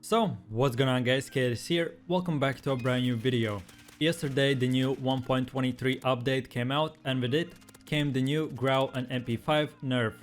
So, what's going on guys, Kaid is here, welcome back to a brand new video. Yesterday the new 1.23 update came out and with it came the new grau and MP5 nerf.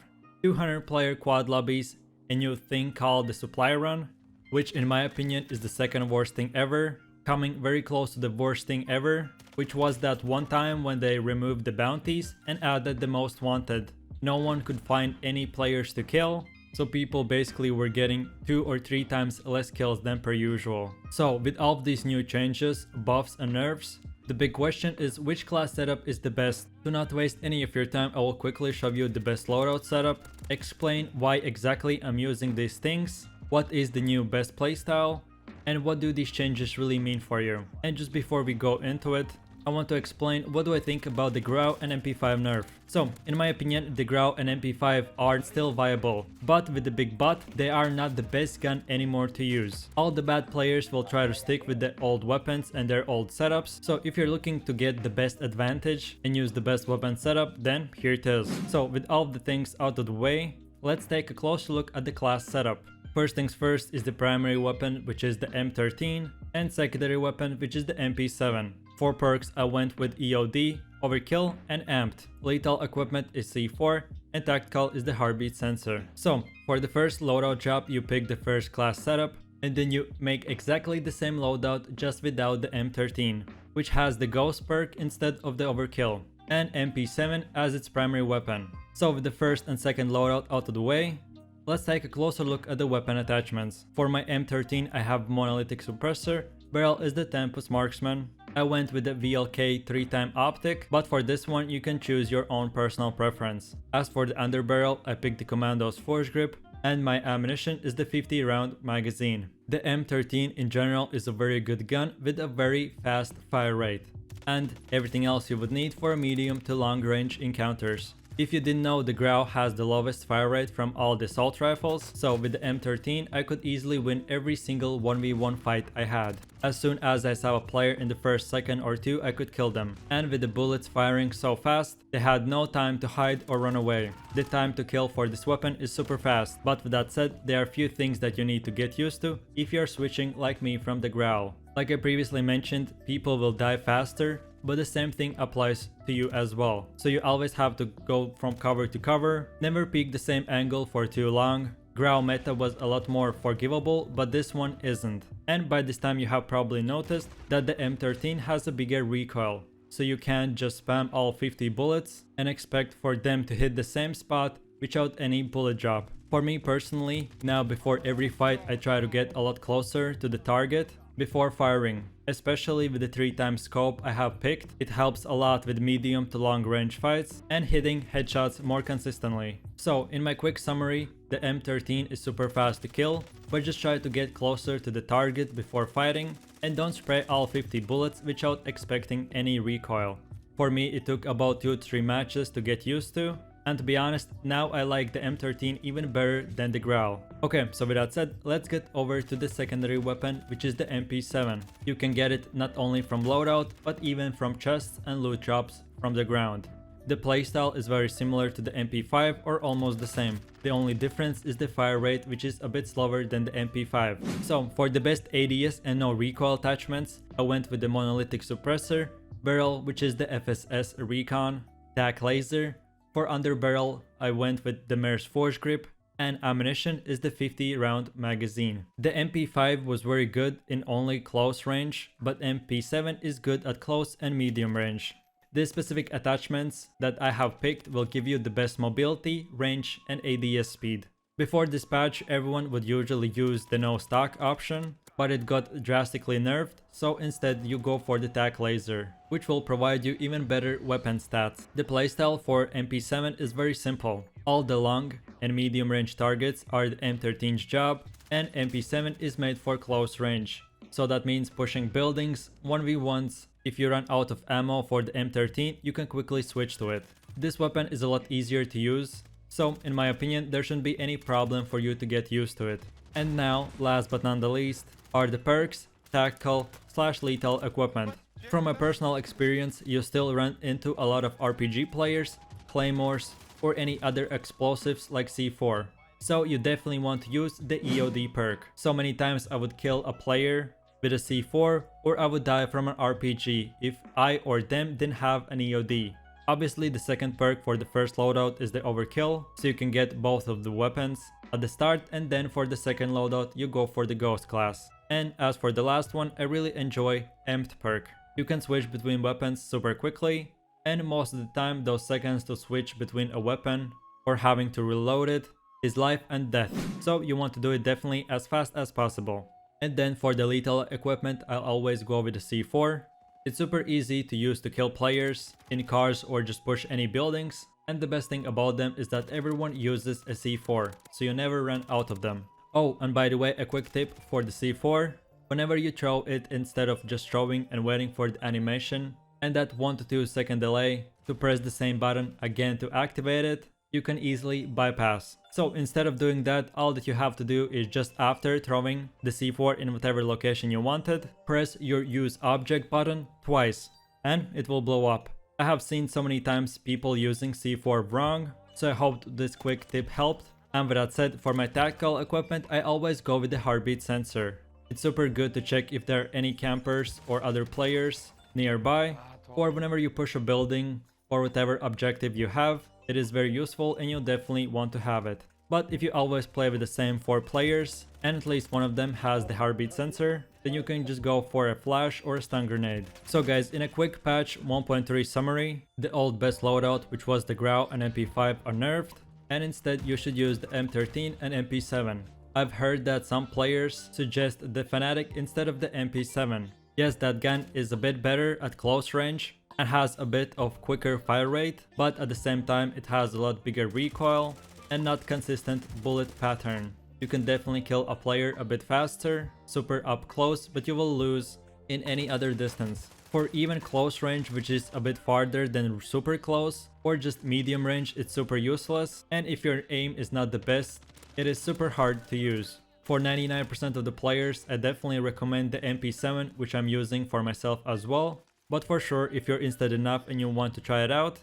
200 player quad lobbies, a new thing called the supply run, which in my opinion is the second worst thing ever, coming very close to the worst thing ever, which was that one time when they removed the bounties and added the most wanted. No one could find any players to kill. So people basically were getting 2 or 3 times less kills than per usual. So with all of these new changes, buffs and nerfs, the big question is which class setup is the best. Do not waste any of your time, I will quickly show you the best loadout setup, explain why exactly I'm using these things, what is the new best playstyle, and what do these changes really mean for you. And just before we go into it, I want to explain what do I think about the grau and MP5 nerf. So, in my opinion, the grau and MP5 are still viable, but with the big but, they are not the best gun anymore to use. All the bad players will try to stick with the old weapons and their old setups, so if you're looking to get the best advantage and use the best weapon setup, then here it is. So, with all the things out of the way, let's take a closer look at the class setup. First things first is the primary weapon, which is the M13, and secondary weapon, which is the MP7. For perks, I went with EOD, Overkill, and Amped. Lethal equipment is C4, and tactical is the heartbeat sensor. So, for the first loadout job, you pick the first class setup, and then you make exactly the same loadout just without the M13, which has the Ghost perk instead of the Overkill, and MP7 as its primary weapon. So with the first and second loadout out of the way, let's take a closer look at the weapon attachments. For my M13 I have monolithic suppressor, barrel is the Tempus marksman. I went with the VLK 3-time optic, but for this one you can choose your own personal preference. As for the underbarrel, I picked the Commando's force grip, and my ammunition is the 50 round magazine. The M13 in general is a very good gun with a very fast fire rate, and everything else you would need for medium to long range encounters. If you didn't know, the grau has the lowest fire rate from all the assault rifles, so with the M13 I could easily win every single 1v1 fight I had. As soon as I saw a player in the first second or two, I could kill them. And with the bullets firing so fast, they had no time to hide or run away. The time to kill for this weapon is super fast, but with that said, there are a few things that you need to get used to if you're switching like me from the grau. Like I previously mentioned, people will die faster, but the same thing applies to you as well. So you always have to go from cover to cover, never peek the same angle for too long. Grau meta was a lot more forgivable, but this one isn't. And by this time you have probably noticed that the M13 has a bigger recoil, so you can't just spam all 50 bullets and expect for them to hit the same spot without any bullet drop. For me personally, now before every fight I try to get a lot closer to the target before firing. Especially with the 3-time scope I have picked, it helps a lot with medium to long range fights and hitting headshots more consistently. So in my quick summary, the M13 is super fast to kill, but just try to get closer to the target before fighting and don't spray all 50 bullets without expecting any recoil. For me it took about 2-3 matches to get used to, and to be honest, now I like the M13 even better than the grau. Okay, so with that said, let's get over to the secondary weapon, which is the MP7. You can get it not only from loadout, but even from chests and loot drops from the ground. The playstyle is very similar to the MP5 or almost the same. The only difference is the fire rate, which is a bit slower than the MP5. So for the best ADS and no recoil attachments, I went with the monolithic suppressor, barrel, which is the FSS recon, tac laser. For underbarrel, I went with the Mare's force grip, and ammunition is the 50 round magazine. The MP5 was very good in only close range, but MP7 is good at close and medium range. The specific attachments that I have picked will give you the best mobility, range, and ADS speed. Before dispatch, everyone would usually use the no stock option, but it got drastically nerfed, so instead you go for the tac laser, which will provide you even better weapon stats. The playstyle for MP7 is very simple. All the long and medium range targets are the M13's job, and MP7 is made for close range. So that means pushing buildings, 1v1s. If you run out of ammo for the M13, you can quickly switch to it. This weapon is a lot easier to use, so in my opinion there shouldn't be any problem for you to get used to it. And now, last but not the least, are the perks, tactical / lethal equipment. From my personal experience, you still run into a lot of RPG players, claymores, or any other explosives like C4. So you definitely want to use the EOD perk. So many times I would kill a player with a C4, or I would die from an RPG if I or them didn't have an EOD. Obviously, the second perk for the first loadout is the overkill, so you can get both of the weapons at the start, and then for the second loadout you go for the ghost class. And as for the last one, I really enjoy Empt perk. You can switch between weapons super quickly, and most of the time those seconds to switch between a weapon or having to reload it is life and death. So you want to do it definitely as fast as possible. And then for the lethal equipment, I'll always go with the C4. It's super easy to use to kill players in cars or just push any buildings. And the best thing about them is that everyone uses a C4, so you never run out of them. Oh, and by the way, a quick tip for the C4. Whenever you throw it, instead of just throwing and waiting for the animation and that 1 to 2 second delay to press the same button again to activate it, you can easily bypass. So instead of doing that, all that you have to do is just after throwing the C4 in whatever location you wanted, press your use object button twice and it will blow up. I have seen so many times people using C4 wrong, so I hope this quick tip helped. And with that said, for my tactical equipment, I always go with the heartbeat sensor. It's super good to check if there are any campers or other players nearby, or whenever you push a building or whatever objective you have. It is very useful and you'll definitely want to have it. But if you always play with the same 4 players and at least one of them has the heartbeat sensor, then you can just go for a flash or a stun grenade. So guys, in a quick patch 1.3 summary, the old best loadout, which was the grau and MP5, are nerfed, and instead you should use the M13 and MP7. I've heard that some players suggest the fennec instead of the MP7. Yes, that gun is a bit better at close range and has a bit of quicker fire rate, but at the same time it has a lot bigger recoil and not consistent bullet pattern. You can definitely kill a player a bit faster, super up close, but you will lose in any other distance. For even close range, which is a bit farther than super close, or just medium range, it's super useless, and if your aim is not the best, it is super hard to use. For 99% of the players, I definitely recommend the MP7, which I'm using for myself as well. But for sure, if you're interested enough and you want to try it out,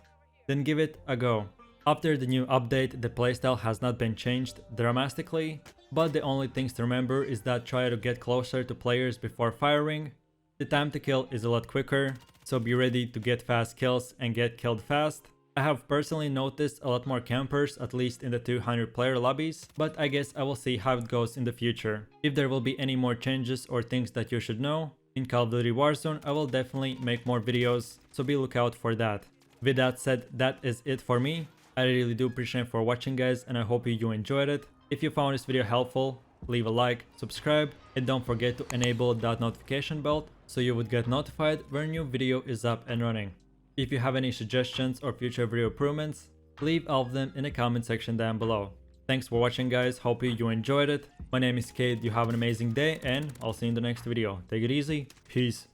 then give it a go. After the new update, the playstyle has not been changed dramatically, but the only things to remember is that try to get closer to players before firing. The time to kill is a lot quicker, so be ready to get fast kills and get killed fast. I have personally noticed a lot more campers, at least in the 200 player lobbies, but I guess I will see how it goes in the future. If there will be any more changes or things that you should know in Call of Duty Warzone, I will definitely make more videos, so be lookout for that. With that said, that is it for me. I really do appreciate for watching guys, and I hope you enjoyed it. If you found this video helpful, leave a like, subscribe, and don't forget to enable that notification bell so you would get notified when a new video is up and running. If you have any suggestions or future video improvements, leave all of them in the comment section down below. Thanks for watching guys, hope you enjoyed it. My name is Kaid, you have an amazing day, and I'll see you in the next video. Take it easy, peace.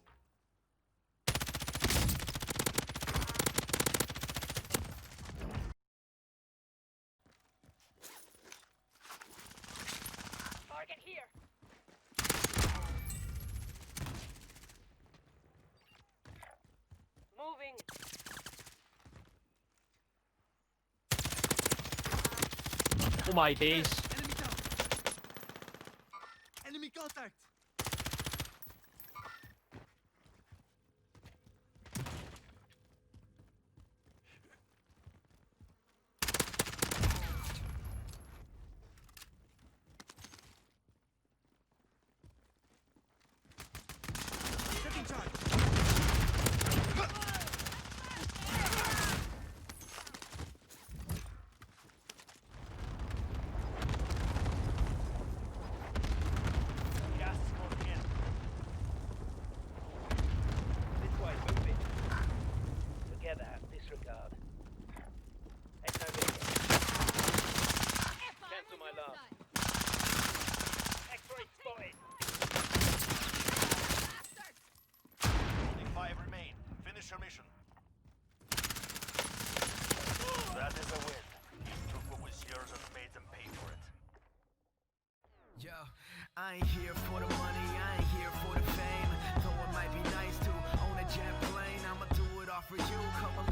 Target here. Moving. Oh my days. Enemy down. Enemy contact. Taking charge. Gas is moving in. This way, move it. Together, disregard. Echo vehicle. Cancel my love. X-ray spotted. Only 5 remain. Finish your mission. That is a win. You took what was yours and made them pay for it. Yo, I ain't here for the money, I ain't here for the fame. Though it might be nice to own a jet plane, I'ma do it all for you. Come along.